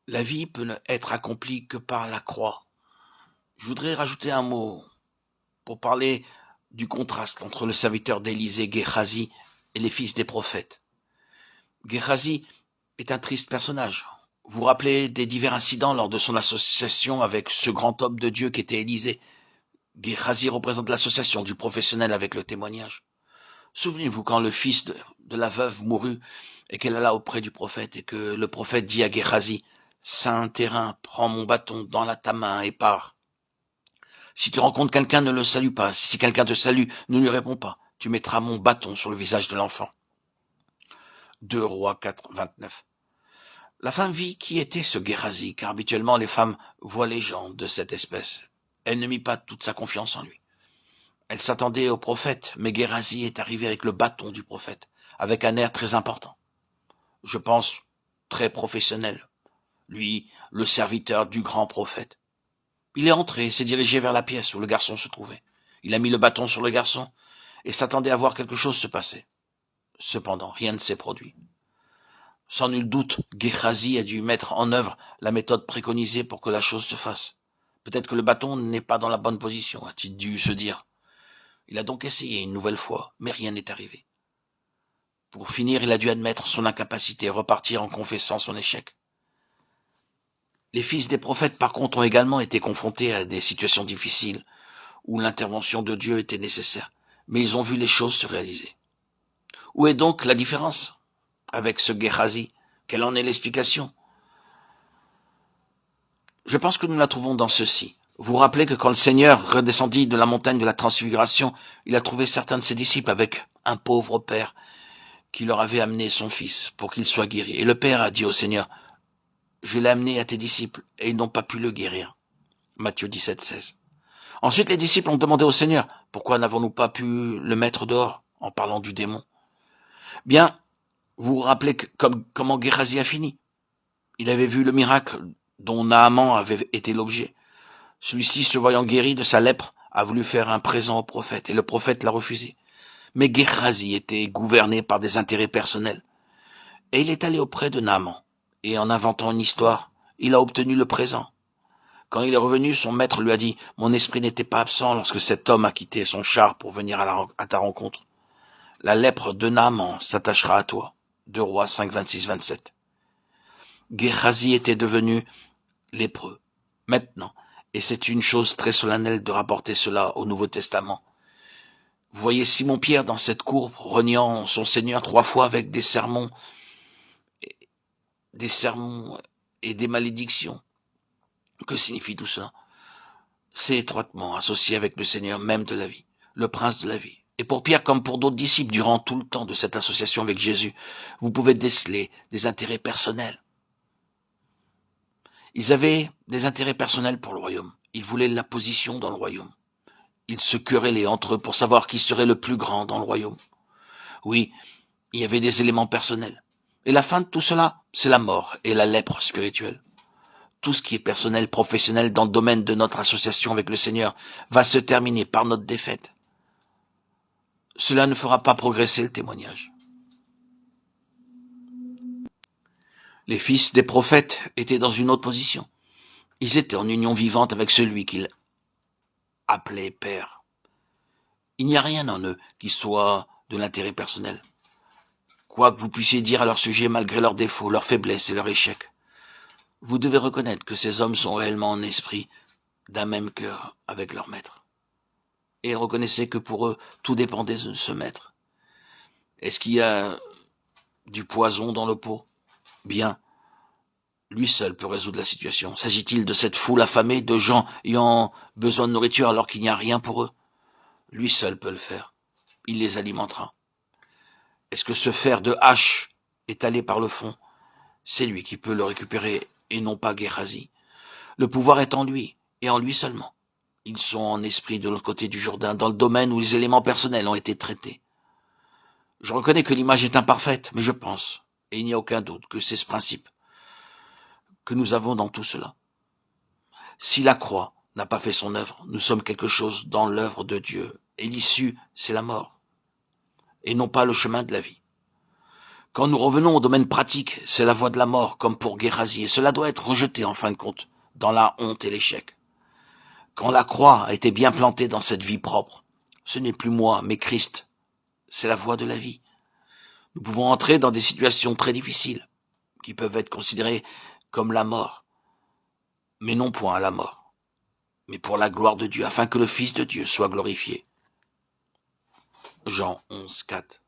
La vie peut ne être accomplie que par la croix. Je voudrais rajouter un mot pour parler du contraste entre le serviteur d'Élisée, Géhazi, et les fils des prophètes. Géhazi est un triste personnage. Vous vous rappelez des divers incidents lors de son association avec ce grand homme de Dieu qu'était Élisée. Géhazi représente l'association du professionnel avec le témoignage. Souvenez-vous quand le fils de la veuve mourut et qu'elle alla auprès du prophète et que le prophète dit à Géhazi, « Saint terrain, prends mon bâton dans ta main et pars. Si tu rencontres quelqu'un, ne le salue pas. Si quelqu'un te salue, ne lui réponds pas. Tu mettras mon bâton sur le visage de l'enfant. » 2 Rois 4, 29. La femme vit qui était ce Géhazi, car habituellement les femmes voient les gens de cette espèce. Elle ne mit pas toute sa confiance en lui. Elle s'attendait au prophète, mais Géhazi est arrivé avec le bâton du prophète, avec un air très important. Je pense très professionnel. Lui, le serviteur du grand prophète. Il est entré et s'est dirigé vers la pièce où le garçon se trouvait. Il a mis le bâton sur le garçon et s'attendait à voir quelque chose se passer. Cependant, rien ne s'est produit. Sans nul doute, Géhazi a dû mettre en œuvre la méthode préconisée pour que la chose se fasse. Peut-être que le bâton n'est pas dans la bonne position, a-t-il dû se dire. Il a donc essayé une nouvelle fois, mais rien n'est arrivé. Pour finir, il a dû admettre son incapacité et repartir en confessant son échec. Les fils des prophètes, par contre, ont également été confrontés à des situations difficiles où l'intervention de Dieu était nécessaire, mais ils ont vu les choses se réaliser. Où est donc la différence avec ce Géhazi? Quelle en est l'explication? Je pense que nous la trouvons dans ceci. Vous vous rappelez que quand le Seigneur redescendit de la montagne de la transfiguration, il a trouvé certains de ses disciples avec un pauvre père qui leur avait amené son fils pour qu'il soit guéri. Et le père a dit au Seigneur, « Je l'ai amené à tes disciples et ils n'ont pas pu le guérir. » Matthieu 17, 16. Ensuite, les disciples ont demandé au Seigneur, « Pourquoi n'avons-nous pas pu le mettre dehors ?» en parlant du démon. Bien, vous vous rappelez comment Géhazi a fini. Il avait vu le miracle dont Naaman avait été l'objet. Celui-ci, se voyant guéri de sa lèpre, a voulu faire un présent au prophète, et le prophète l'a refusé. Mais Géhazi était gouverné par des intérêts personnels. Et il est allé auprès de Naaman, et en inventant une histoire, il a obtenu le présent. Quand il est revenu, son maître lui a dit, « Mon esprit n'était pas absent lorsque cet homme a quitté son char pour venir à ta rencontre. La lèpre de Naaman s'attachera à toi. » 2 Rois 5, 26, 27. Géhazi était devenu lépreux. Maintenant, et c'est une chose très solennelle de rapporter cela au Nouveau Testament. Vous voyez Simon-Pierre dans cette cour reniant son Seigneur 3 fois avec des sermons et des malédictions. Que signifie tout cela? C'est étroitement associé avec le Seigneur même de la vie, le prince de la vie. Et pour Pierre comme pour d'autres disciples, durant tout le temps de cette association avec Jésus, vous pouvez déceler des intérêts personnels. Ils avaient des intérêts personnels pour le royaume. Ils voulaient la position dans le royaume. Ils se querellaient entre eux pour savoir qui serait le plus grand dans le royaume. Oui, il y avait des éléments personnels. Et la fin de tout cela, c'est la mort et la lèpre spirituelle. Tout ce qui est personnel, professionnel dans le domaine de notre association avec le Seigneur va se terminer par notre défaite. Cela ne fera pas progresser le témoignage. Les fils des prophètes étaient dans une autre position. Ils étaient en union vivante avec celui qu'ils appelaient Père. Il n'y a rien en eux qui soit de l'intérêt personnel. Quoi que vous puissiez dire à leur sujet malgré leurs défauts, leurs faiblesses et leurs échecs, vous devez reconnaître que ces hommes sont réellement en esprit d'un même cœur avec leur maître. Et reconnaissez que pour eux, tout dépendait de ce maître. Est-ce qu'il y a du poison dans le pot? Bien, lui seul peut résoudre la situation. S'agit-il de cette foule affamée, de gens ayant besoin de nourriture alors qu'il n'y a rien pour eux? Lui seul peut le faire. Il les alimentera. Est-ce que ce fer de hache étalé par le fond, c'est lui qui peut le récupérer et non pas Géhazi? Le pouvoir est en lui, et en lui seulement. Ils sont en esprit de l'autre côté du Jourdain, dans le domaine où les éléments personnels ont été traités. Je reconnais que l'image est imparfaite, mais je pense, et il n'y a aucun doute, que c'est ce principe que nous avons dans tout cela. Si la croix n'a pas fait son œuvre, nous sommes quelque chose dans l'œuvre de Dieu, et l'issue, c'est la mort, et non pas le chemin de la vie. Quand nous revenons au domaine pratique, c'est la voie de la mort, comme pour Géhazi, et cela doit être rejeté en fin de compte, dans la honte et l'échec. Quand la croix a été bien plantée dans cette vie propre, ce n'est plus moi, mais Christ. C'est la voie de la vie. Nous pouvons entrer dans des situations très difficiles, qui peuvent être considérées comme la mort, mais non point à la mort, mais pour la gloire de Dieu, afin que le Fils de Dieu soit glorifié. Jean 11, 4.